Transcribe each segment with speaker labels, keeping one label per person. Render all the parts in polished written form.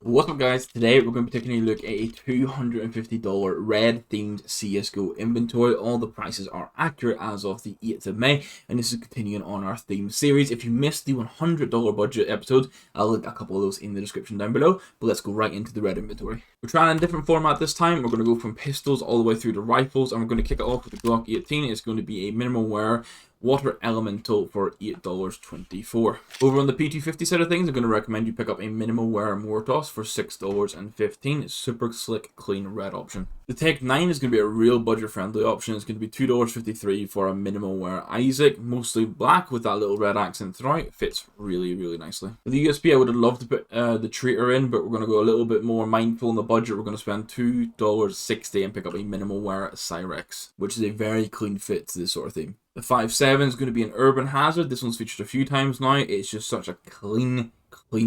Speaker 1: What's up guys, today we're going to be taking a look at a $250 red themed CSGO inventory. All the prices are accurate as of the 8th of May, and this is continuing on our theme series. If you missed the $100 budget episode, I'll link a couple of those in the description down below, but let's go right into the red inventory. We're trying a different format this time. We're going to go from pistols all the way through to rifles, and we're going to kick it off with the Glock 18. It's going to be a minimal wear water elemental for $8.24. Over on the P250 side of things, I'm going to recommend you pick up a minimal wear MUERTOS for $6.15. It's super slick, clean red option. The Tech 9 is going to be a real budget friendly option. It's going to be $2.53 for a minimal wear Isaac, mostly black with that little red accent throughout. It fits really nicely. For the USP, I would have loved to put the Traitor in, but we're going to go a little bit more mindful in the budget. We're going to spend $2.60 and pick up a minimal wear Cyrex, which is a very clean fit to this sort of theme. The 5.7 is going to be an Urban Hazard. This one's featured a few times now. It's just such a clean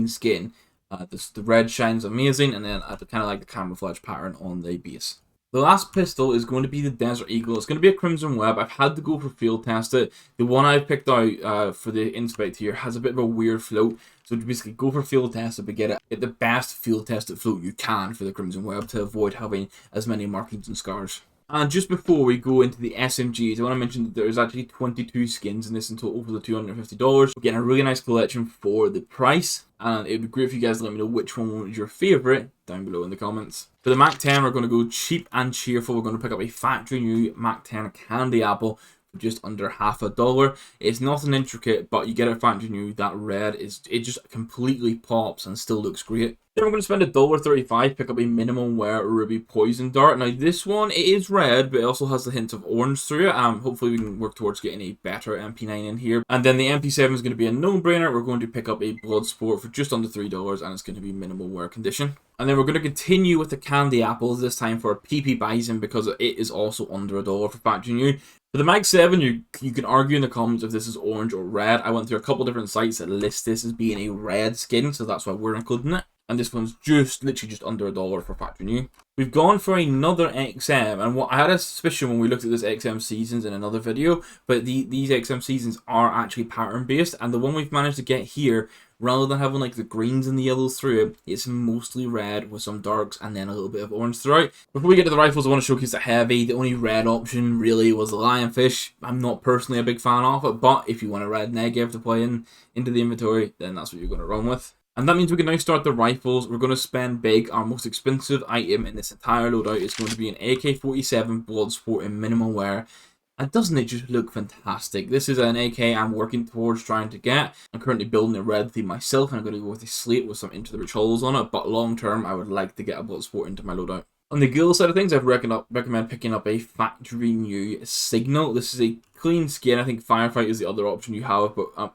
Speaker 1: skin. The red shines amazing, and then I kind of like the camouflage pattern on the base. The last pistol is going to be the Desert Eagle. It's going to be a Crimson Web. I've had to go for field test it. The one I've picked out for the inspect here has a bit of a weird float. So to basically go for field test it, but get the best field tested float you can for the Crimson Web to avoid having as many markings and scars. And just before we go into the SMGs, I want to mention that there's actually 22 skins in this in total for the $250. We're getting a really nice collection for the price, and it would be great if you guys let me know which one was your favourite down below in the comments. For the Mac 10, we're going to go cheap and cheerful. We're going to pick up a factory new Mac 10 Candy Apple for just under $50. It's nothing intricate, but you get it factory new. That red it just completely pops and still looks great. Then we're going to spend $1.35, pick up a minimum wear Ruby Poison Dart. Now this one, it is red, but it also has the hint of orange through it. Hopefully we can work towards getting a better MP9 in here. And then the MP7 is going to be a no-brainer. We're going to pick up a Bloodsport for just under $3, and it's going to be minimal wear condition. And then we're going to continue with the Candy Apples, this time for a PP-BIZON, because it is also under $1 for factory new. For the Mag 7, you can argue in the comments if this is orange or red. I went through a couple different sites that list this as being a red skin, so that's why we're including it. And this one's literally just under $1 for factory new. We've gone for another XM, and I had a suspicion when we looked at this XM seasons in another video, but these XM seasons are actually pattern based, and the one we've managed to get here, rather than having like the greens and the yellows through it, it's mostly red with some darks and then a little bit of orange throughout. Before we get to the rifles, I want to showcase the heavy. The only red option really was the Lionfish. I'm not personally a big fan of it, but if you want a red negative to play into the inventory, then that's what you're going to run with. And that means we can now start the rifles. We're going to spend big. Our most expensive item in this entire loadout is going to be an AK-47 Bloodsport in minimal wear. And doesn't it just look fantastic? This is an AK I'm working towards trying to get. I'm currently building a red theme myself, and I'm going to go with a slate with some Into the Rich holes on it. But long term, I would like to get a Bloodsport into my loadout. On the Ghoul side of things, I'd recommend picking up a factory new Signal. This is a clean skin. I think Firefight is the other option you have, but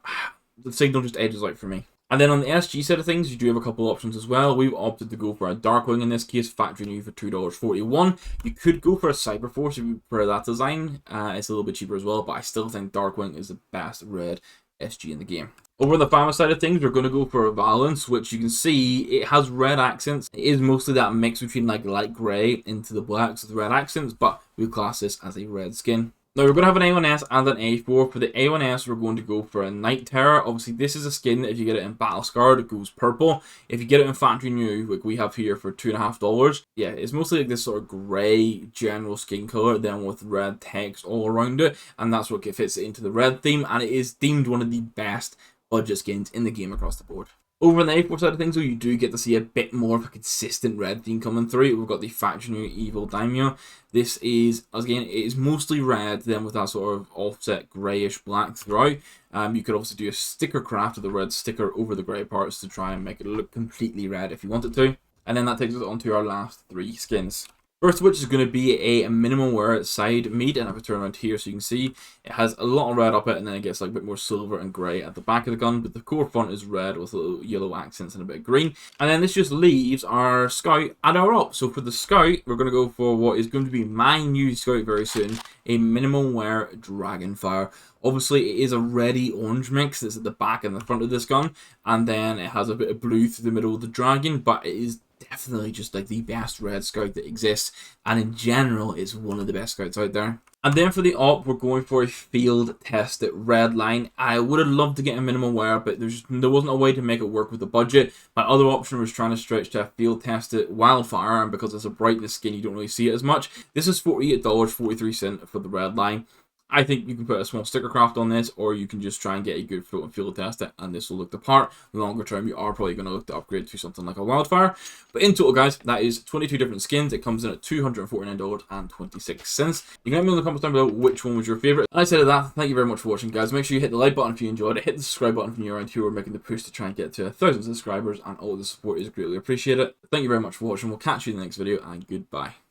Speaker 1: the Signal just edges out for me. And then on the SG side of things, you do have a couple options as well. We've opted to go for a Darkwing in this case, factory new for $2.41. You could go for a Cyberforce if you prefer that design. It's a little bit cheaper as well, but I still think Darkwing is the best red SG in the game. Over on the Fama side of things, we're going to go for a Valence, which you can see it has red accents. It is mostly that mix between like light grey into the blacks with red accents, but we'll class this as a red skin. Now we're going to have an A1S and an A4. For the A1S, we're going to go for a Night Terror. Obviously, this is a skin that if you get it in Battle Scarred, it goes purple. If you get it in Factory New, like we have here for $2.50, yeah, it's mostly like this sort of grey general skin colour, then with red text all around it, and that's what fits it into the red theme, and it is deemed one of the best budget skins in the game across the board. Over on the A4 side of things, though, you do get to see a bit more of a consistent red theme coming through. We've got the Factory New Evil Daimyo. This is, again, it is mostly red, then with that sort of offset greyish black throughout. You could also do a sticker craft of the red sticker over the grey parts to try and make it look completely red if you wanted to. And then that takes us on to our last three skins. First of which is going to be a minimal wear side meat, and if I turn around here so you can see, it has a lot of red up it, and then it gets like a bit more silver and grey at the back of the gun, but the core front is red with little yellow accents and a bit of green. And then this just leaves our Scout and our Op. So for the Scout, we're going to go for what is going to be my new Scout very soon, a minimal wear Dragonfire. Obviously, it is a reddy orange mix that's at the back and the front of this gun, and then it has a bit of blue through the middle of the dragon, but it is definitely just like the best red scout that exists, and in general is one of the best scouts out there. And then for the op, we're going for a field tested red line. I would have loved to get a minimum wear, but there wasn't a way to make it work with the budget. My other option was trying to stretch to a field tested wildfire, and because it's a brightness skin, you don't really see it as much. This is $48.43 for the red line. I think you can put a small sticker craft on this, or you can just try and get a good float and field test it, and this will look the part. Longer term, you are probably going to look to upgrade to something like a wildfire. But in total, guys, that is 22 different skins. It comes in at $249.26. You can let me know in the comments down below which one was your favorite. And outside of that, thank you very much for watching, guys. Make sure you hit the like button if you enjoyed it. Hit the subscribe button if you're around here. We're making the push to try and get to 1,000 subscribers, and all the support is greatly appreciated. Thank you very much for watching. We'll catch you in the next video, and goodbye.